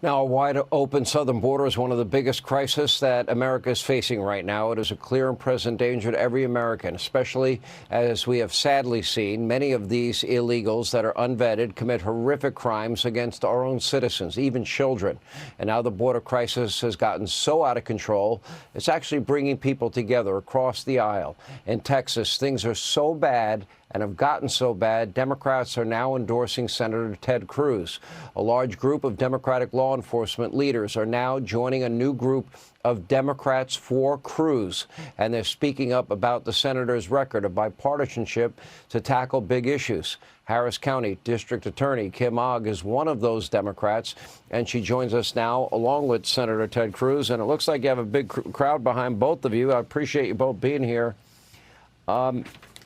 Now, a wide open southern border is one of the biggest crises that America is facing right now. It is a clear and present danger to every American, especially as we have sadly seen many of these illegals that are unvetted commit horrific crimes against our own citizens, even children. And now the border crisis has gotten so out of control, it's actually bringing people together across the aisle. In Texas, things are so bad and have gotten so bad, Democrats are now endorsing Senator Ted Cruz. A large group of Democratic law enforcement leaders are now joining a new group of Democrats for Cruz, and they're speaking up about the senator's record of bipartisanship to tackle big issues. Harris County District Attorney Kim Ogg is one of those Democrats, and she joins us now along with Senator Ted Cruz. And it looks like you have a big crowd behind both of you. I appreciate you both being here.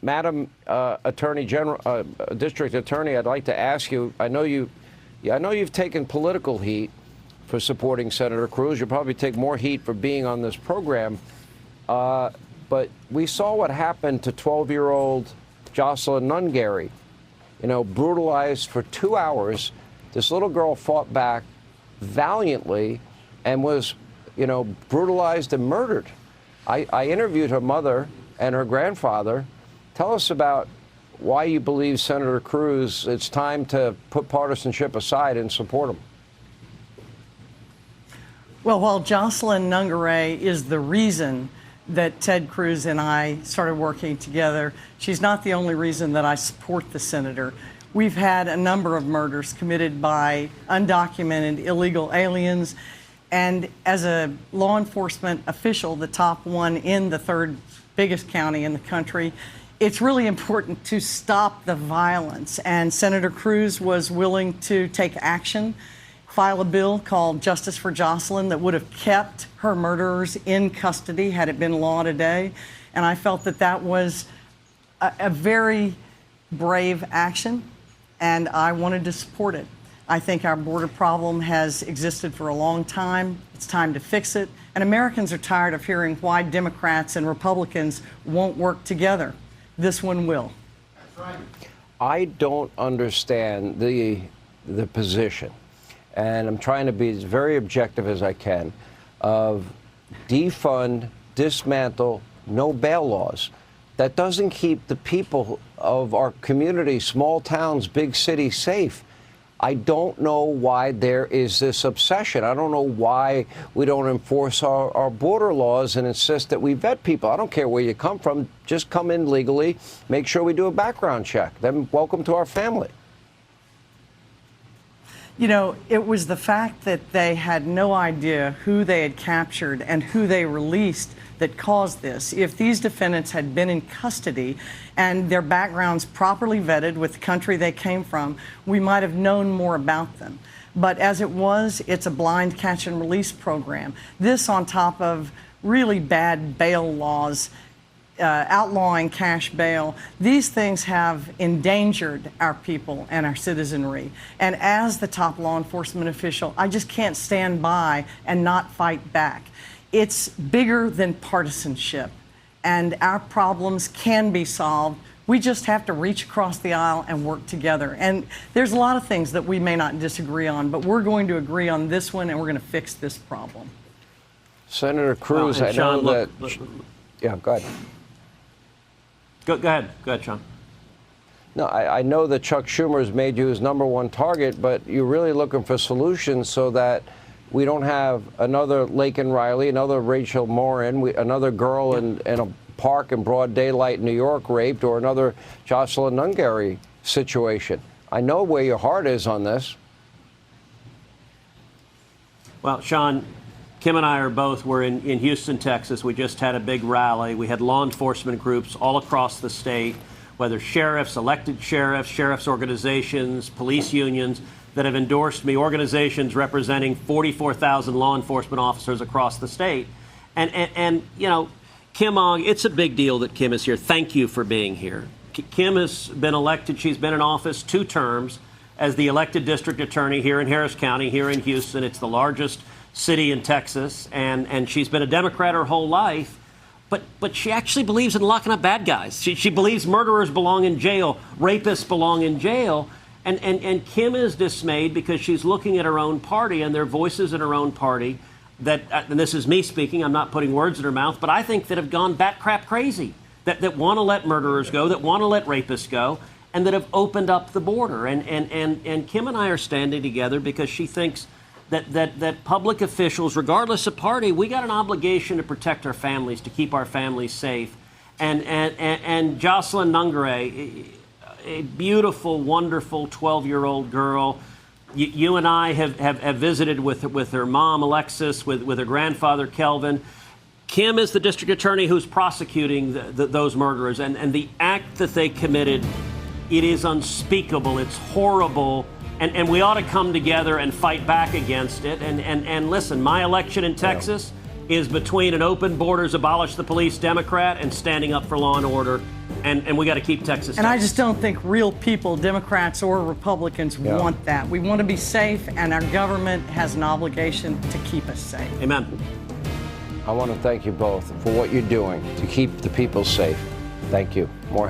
Madam Attorney General, District Attorney, I'd like to ask you. I know you've taken political heat for supporting Senator Cruz. You'll probably take more heat for being on this program. But we saw what happened to 12-year-old Jocelyn Nungary. Brutalized for 2 hours. This little girl fought back valiantly and was, brutalized and murdered. I interviewed her mother and her grandfather. Tell us about why you believe Senator Cruz, it's time to put partisanship aside and support him. Well, while Jocelyn Nungary is the reason that Ted Cruz and I started working together, she's not the only reason that I support the senator. We've had a number of murders committed by undocumented illegal aliens. And as a law enforcement official, the top one in the third biggest county in the country, it's really important to stop the violence. And Senator Cruz was willing to take action, file a bill called Justice for Jocelyn that would have kept her murderers in custody had it been law today. And I felt that that was a very brave action, and I wanted to support it. I think our border problem has existed for a long time. It's time to fix it. And Americans are tired of hearing why Democrats and Republicans won't work together. This one will. That's right. I don't understand the position, and I'm trying to be as very objective as I can, of defund, dismantle, no bail laws. That doesn't keep the people of our community, small towns, big cities safe. I don't know why there is this obsession. I don't know why we don't enforce our border laws and insist that we vet people. I don't care where you come from. Just come in legally. Make sure we do a background check. Then welcome to our family. It was the fact that they had no idea who they had captured and who they released that caused this. If these defendants had been in custody and their backgrounds properly vetted with the country they came from, we might have known more about them. But as it was, it's a blind catch and release program. This on top of really bad bail laws, outlawing cash bail. These things have endangered our people and our citizenry. And as the top law enforcement official, I just can't stand by and not fight back. It's bigger than partisanship, and our problems can be solved. We just have to reach across the aisle and work together. And there's a lot of things that we may not disagree on, but we're going to agree on this one, and we're going to fix this problem. Senator Cruz, I know that... Yeah, go ahead. Go ahead, Sean. No, I know that Chuck Schumer has made you his #1 target, but you're really looking for solutions so that we don't have another Laken Riley, another Rachel Morin, another girl in a park in broad daylight in New York raped, or another Jocelyn Nungary situation. I know where your heart is on this. Well, Sean, Kim and I were in Houston, Texas. We just had a big rally. We had law enforcement groups all across the state, whether sheriffs, elected sheriffs, sheriffs' organizations, police unions, that have endorsed me, organizations representing 44,000 law enforcement officers across the state. And Kim Ogg, it's a big deal that Kim is here. Thank you for being here. Kim has been elected. She's been in office 2 terms as the elected district attorney here in Harris County, here in Houston. It's the largest city in Texas, and she's been a Democrat her whole life. But she actually believes in locking up bad guys. She believes murderers belong in jail, rapists belong in jail. And Kim is dismayed because she's looking at her own party, and there are voices in her own party that, and this is me speaking, I'm not putting words in her mouth, but I think that have gone bat crap crazy, that want to let murderers go, that want to let rapists go, and that have opened up the border. And Kim and I are standing together because she thinks that public officials, regardless of party, we got an obligation to protect our families, to keep our families safe. And Jocelyn Nungare, a beautiful, wonderful 12-year-old girl. You and I have visited with her mom, Alexis, with her grandfather, Kelvin. Kim is the district attorney who's prosecuting those murderers. And the act that they committed, it is unspeakable. It's horrible. And we ought to come together and fight back against it. And listen, my election in Texas is between an open borders, abolish the police Democrat and standing up for law and order. And we got to keep Texas safe. And I just don't think real people, Democrats or Republicans, want that. We want to be safe, and our government has an obligation to keep us safe. Amen. I want to thank you both for what you're doing to keep the people safe. Thank you. More